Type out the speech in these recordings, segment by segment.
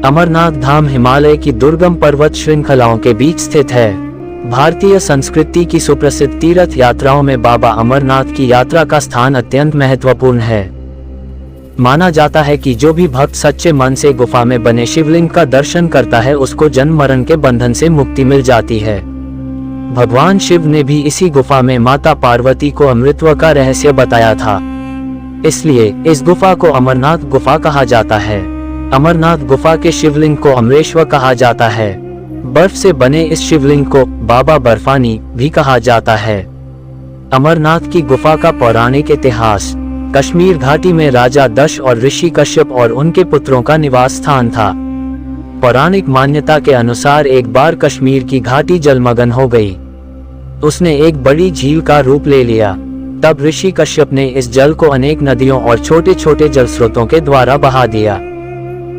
अमरनाथ धाम हिमालय की दुर्गम पर्वत श्रृंखलाओं के बीच स्थित है। भारतीय संस्कृति की सुप्रसिद्ध तीर्थ यात्राओं में बाबा अमरनाथ की यात्रा का स्थान अत्यंत महत्वपूर्ण है। माना जाता है कि जो भी भक्त सच्चे मन से गुफा में बने शिवलिंग का दर्शन करता है उसको जन्म मरण के बंधन से मुक्ति मिल जाती है। भगवान शिव ने भी इसी गुफा में माता पार्वती को अमृतत्व का रहस्य बताया था, इसलिए इस गुफा को अमरनाथ गुफा कहा जाता है। अमरनाथ गुफा के शिवलिंग को अमरेश्वर कहा जाता है। बर्फ से बने इस शिवलिंग को बाबा बर्फानी भी कहा जाता है। अमरनाथ की गुफा का पौराणिक इतिहास। कश्मीर घाटी में राजा दक्ष और ऋषि कश्यप और उनके पुत्रों का निवास स्थान था। पौराणिक मान्यता के अनुसार एक बार कश्मीर की घाटी जलमग्न हो गई। उसने एक बड़ी झील का रूप ले लिया। तब ऋषि कश्यप ने इस जल को अनेक नदियों और छोटे छोटे जल स्रोतों के द्वारा बहा दिया।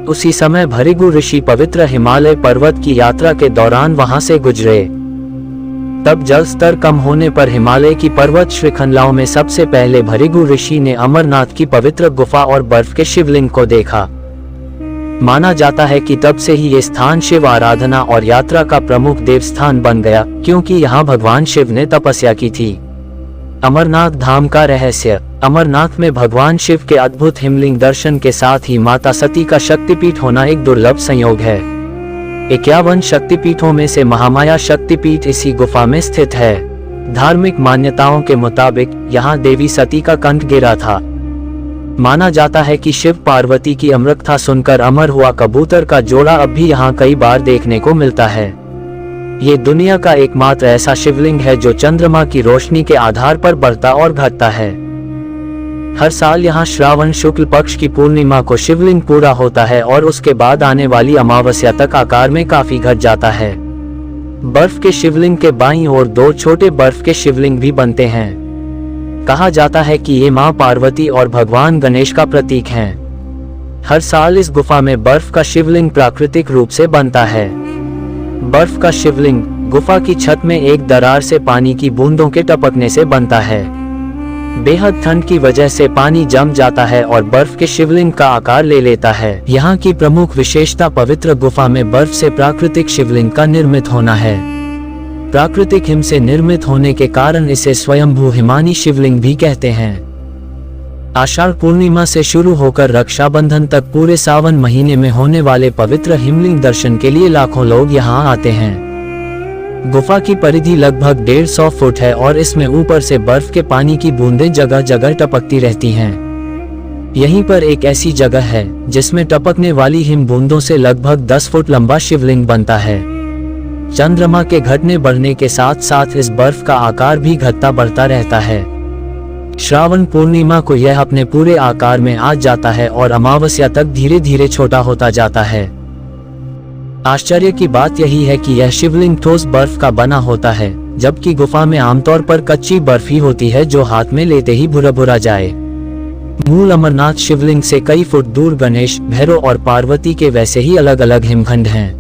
उसी समय भृगु ऋषि पवित्र हिमालय पर्वत की यात्रा के दौरान वहां से गुजरे। तब जल स्तर कम होने पर हिमालय की पर्वत श्रृंखलाओं में सबसे पहले भृगु ऋषि ने अमरनाथ की पवित्र गुफा और बर्फ के शिवलिंग को देखा। माना जाता है कि तब से ही ये स्थान शिव आराधना और यात्रा का प्रमुख देव स्थान बन गया, क्योंकि यहाँ भगवान शिव ने तपस्या की थी। अमरनाथ धाम का रहस्य। अमरनाथ में भगवान शिव के अद्भुत हिमलिंग दर्शन के साथ ही माता सती का शक्तिपीठ होना एक दुर्लभ संयोग है। 51 शक्तिपीठों में से महामाया शक्तिपीठ इसी गुफा में स्थित है। धार्मिक मान्यताओं के मुताबिक यहाँ देवी सती का कंठ गिरा था। माना जाता है कि शिव पार्वती की अमृतकथा सुनकर अमर हुआ कबूतर का जोड़ा अब भी यहाँ कई बार देखने को मिलता है। ये दुनिया का एकमात्र ऐसा शिवलिंग है जो चंद्रमा की रोशनी के आधार पर बढ़ता और घटता है। हर साल यहाँ श्रावण शुक्ल पक्ष की पूर्णिमा को शिवलिंग पूरा होता है और उसके बाद आने वाली अमावस्या तक आकार में काफी घट जाता है। बर्फ के शिवलिंग के बाईं ओर 2 छोटे बर्फ के शिवलिंग भी बनते हैं। कहा जाता है कि ये मां पार्वती और भगवान गणेश का प्रतीक हैं। हर साल इस गुफा में बर्फ का शिवलिंग प्राकृतिक रूप से बनता है। बर्फ का शिवलिंग गुफा की छत में एक दरार से पानी की बूंदों के टपकने से बनता है। बेहद ठंड की वजह से पानी जम जाता है और बर्फ के शिवलिंग का आकार ले लेता है। यहाँ की प्रमुख विशेषता पवित्र गुफा में बर्फ से प्राकृतिक शिवलिंग का निर्मित होना है। प्राकृतिक हिम से निर्मित होने के कारण इसे स्वयंभू हिमानी शिवलिंग भी कहते हैं। आषाढ़ पूर्णिमा से शुरू होकर रक्षाबंधन तक पूरे सावन महीने में होने वाले पवित्र हिमलिंग दर्शन के लिए लाखों लोग यहाँ आते हैं। गुफा की परिधि लगभग 150 फुट है और इसमें ऊपर से बर्फ के पानी की बूंदें जगह जगह टपकती रहती हैं। यहीं पर एक ऐसी जगह है जिसमें टपकने वाली हिम बूंदों से लगभग 10 फुट लंबा शिवलिंग बनता है। चंद्रमा के घटने बढ़ने के साथ साथ इस बर्फ का आकार भी घटता बढ़ता रहता है। श्रावण पूर्णिमा को यह अपने पूरे आकार में आ जाता है और अमावस्या तक धीरे धीरे छोटा होता जाता है। आश्चर्य की बात यही है कि यह शिवलिंग ठोस बर्फ का बना होता है, जबकि गुफा में आमतौर पर कच्ची बर्फ ही होती है जो हाथ में लेते ही भुरा जाए। मूल अमरनाथ शिवलिंग से कई फुट दूर गणेश, भैरव और पार्वती के वैसे ही अलग अलग हिमखंड हैं।